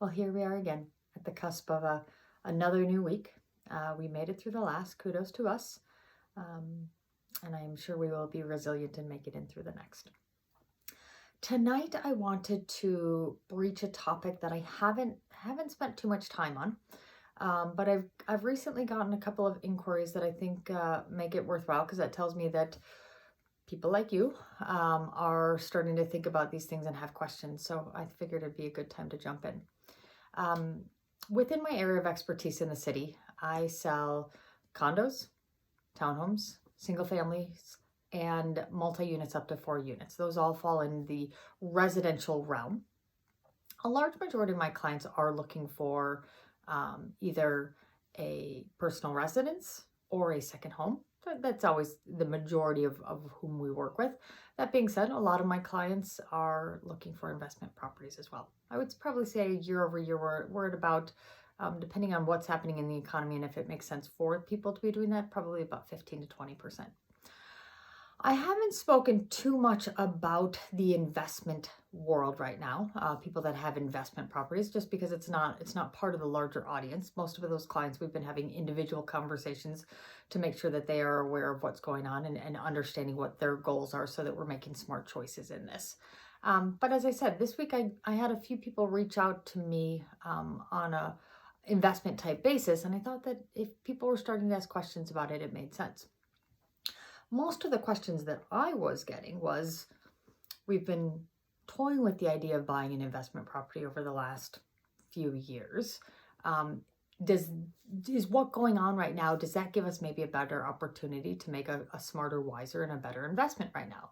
Well, here we are again at the cusp of another new week. We made it through the last. Kudos to us. And I am sure we will be resilient and make it in through the next. Tonight, I wanted to breach a topic that I haven't spent too much time on, but I've recently gotten a couple of inquiries that I think make it worthwhile, because that tells me that people like you are starting to think about these things and have questions. So I figured it'd be a good time to jump in. Within my area of expertise in the city, I sell condos, townhomes, single families, and multi-units up to 4 units. Those all fall in the residential realm. A large majority of my clients are looking for either a personal residence or a second home. That's always the majority of whom we work with. That being said, a lot of my clients are looking for investment properties as well. I would probably say year over year, we're at about, depending on what's happening in the economy and if it makes sense for people to be doing that, probably about 15 to 20%. I haven't spoken too much about the investment world right now, people that have investment properties, just because it's not part of the larger audience. Most of those clients, we've been having individual conversations to make sure that they are aware of what's going on and understanding what their goals are, so that we're making smart choices in this. But as I said, this week I had a few people reach out to me on a investment type basis, and I thought that if people were starting to ask questions about it, it made sense. Most of the questions that I was getting was, we've been toying with the idea of buying an investment property over the last few years. Is what going on right now, does that give us maybe a better opportunity to make a smarter, wiser, and a better investment right now?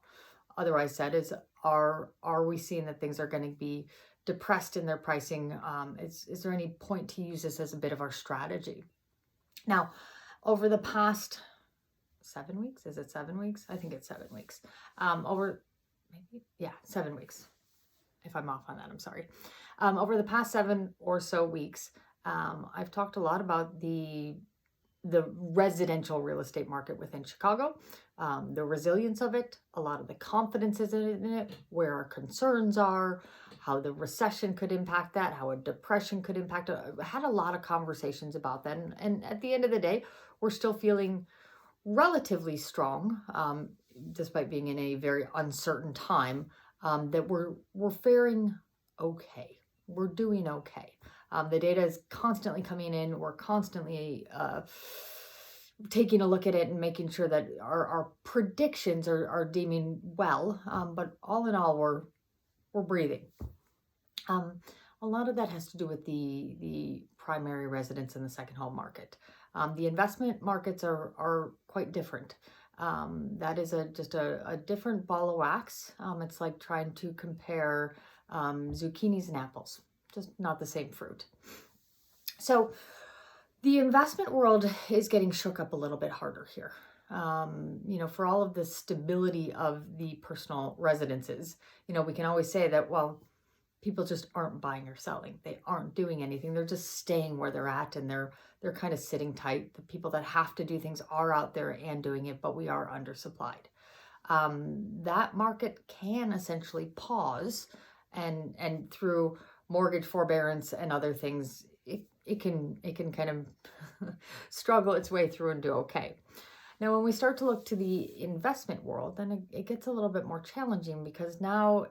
Otherwise said, are we seeing that things are going to be depressed in their pricing? Is there any point to use this as a bit of our strategy? Now, over the past 7 weeks, is it 7 weeks? I think it's 7 weeks. 7 weeks. If I'm off on that, I'm sorry. Over the past 7 or so weeks, I've talked a lot about the residential real estate market within Chicago, the resilience of it, a lot of the confidence is in it, where our concerns are, how the recession could impact that, how a depression could impact it. I had a lot of conversations about that. And at the end of the day, we're still feeling relatively strong, despite being in a very uncertain time, that we're faring okay. We're doing okay. The data is constantly coming in. We're constantly taking a look at it and making sure that our predictions are deeming well. But all in all, we're breathing. A lot of that has to do with the primary residence and the second home market. The investment markets are quite different. That is just a different ball of wax. It's like trying to compare zucchinis and apples, just not the same fruit. So the investment world is getting shook up a little bit harder here. For all of the stability of the personal residences, we can always say that, well, people just aren't buying or selling. They aren't doing anything. They're just staying where they're at, and they're kind of sitting tight. The people that have to do things are out there and doing it, but we are undersupplied. That market can essentially pause, and through mortgage forbearance and other things, it can kind of struggle its way through and do okay. Now, when we start to look to the investment world, then it gets a little bit more challenging, because now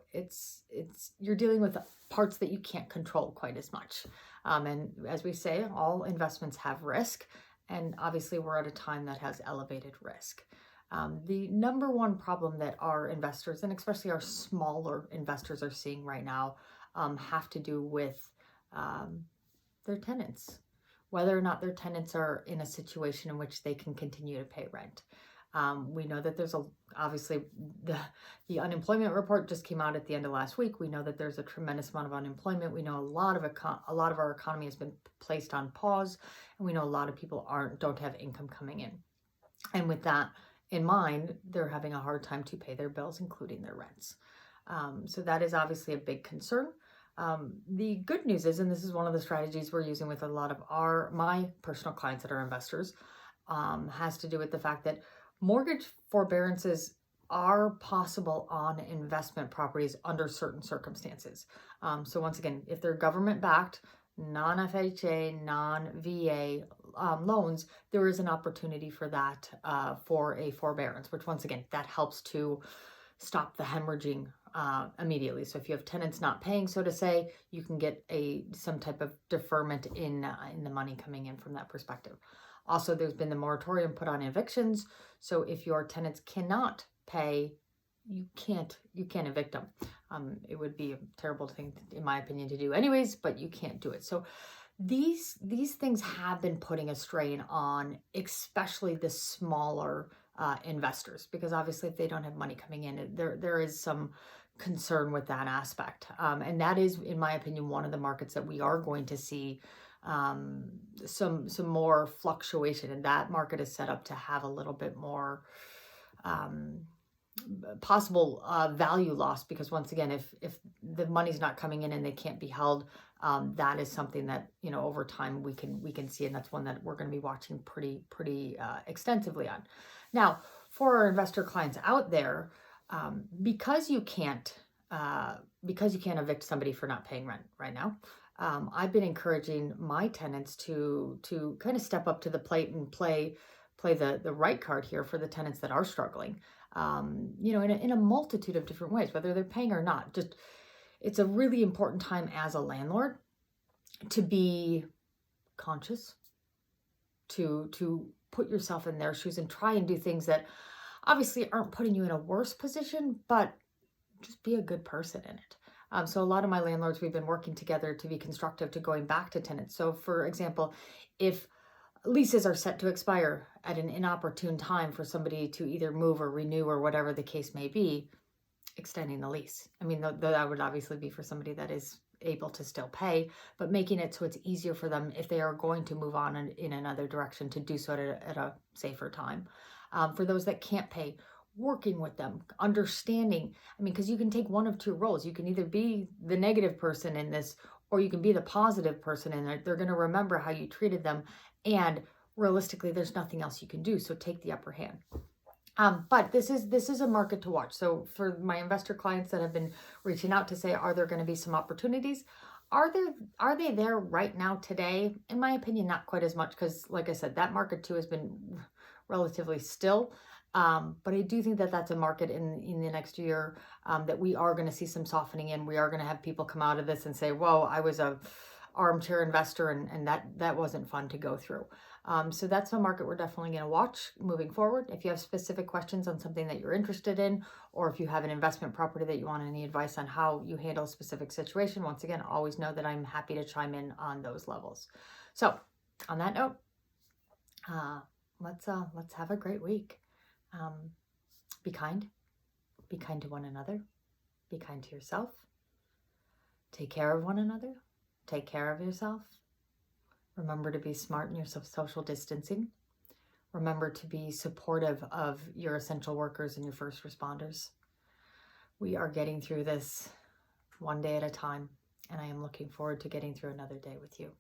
you're dealing with parts that you can't control quite as much. And as we say, all investments have risk, and obviously we're at a time that has elevated risk. The number one problem that our investors, and especially our smaller investors, are seeing right now have to do with their tenants. Whether or not their tenants are in a situation in which they can continue to pay rent. We know that there's obviously the unemployment report just came out at the end of last week. We know that there's a tremendous amount of unemployment. We know a lot of our economy has been placed on pause, and we know a lot of people don't have income coming in. And with that in mind, they're having a hard time to pay their bills, including their rents. So that is obviously a big concern. The good news is, and this is one of the strategies we're using with a lot of my personal clients that are investors, has to do with the fact that mortgage forbearances are possible on investment properties under certain circumstances. So once again, if they're government-backed, non-FHA, non-VA loans, there is an opportunity for that for a forbearance, which once again, that helps to stop the hemorrhaging immediately. So if you have tenants not paying, so to say, you can get some type of deferment in the money coming in from that perspective. Also, there's been the moratorium put on evictions. So if your tenants cannot pay, you can't evict them. It would be a terrible thing, in my opinion, to do anyways, but you can't do it. So these things have been putting a strain on especially the smaller investors, because obviously if they don't have money coming in, there is some concern with that aspect. And that is, in my opinion, one of the markets that we are going to see some more fluctuation, and that market is set up to have a little bit more possible value loss, because once again, if the money's not coming in and they can't be held, that is something that, you know, over time we can see, and that's one that we're going to be watching pretty extensively on. Now, for our investor clients out there, because you can't evict somebody for not paying rent right now, I've been encouraging my tenants to kind of step up to the plate and play the right card here for the tenants that are struggling. You know, in a multitude of different ways, whether they're paying or not. Just, it's a really important time as a landlord to be conscious, to put yourself in their shoes and try and do things that obviously aren't putting you in a worse position, but just be a good person in it. So a lot of my landlords, we've been working together to be constructive to going back to tenants. So for example, if leases are set to expire at an inopportune time for somebody to either move or renew or whatever the case may be, extending the lease. I mean, that would obviously be for somebody that is able to still pay, but making it so it's easier for them if they are going to move on in another direction to do so at a safer time. For those that can't pay, working with them, understanding. I mean, because you can take one of two roles. You can either be the negative person in this, or you can be the positive person in it. They're going to remember how you treated them, and realistically, there's nothing else you can do. So take the upper hand. But this is a market to watch. So for my investor clients that have been reaching out to say, are there going to be some opportunities? Are they there right now today? In my opinion, not quite as much, because like I said, that market too has been relatively still. But I do think that that's a market in the next year that we are going to see some softening in. We are going to have people come out of this and say, whoa, I was a armchair investor and that wasn't fun to go through. So that's a market we're definitely going to watch moving forward. If you have specific questions on something that you're interested in, or if you have an investment property that you want any advice on how you handle a specific situation, once again, always know that I'm happy to chime in on those levels. So on that note, let's have a great week. Be kind to one another, be kind to yourself, take care of one another, take care of yourself. Remember to be smart in your social distancing. Remember to be supportive of your essential workers and your first responders. We are getting through this one day at a time, and I am looking forward to getting through another day with you.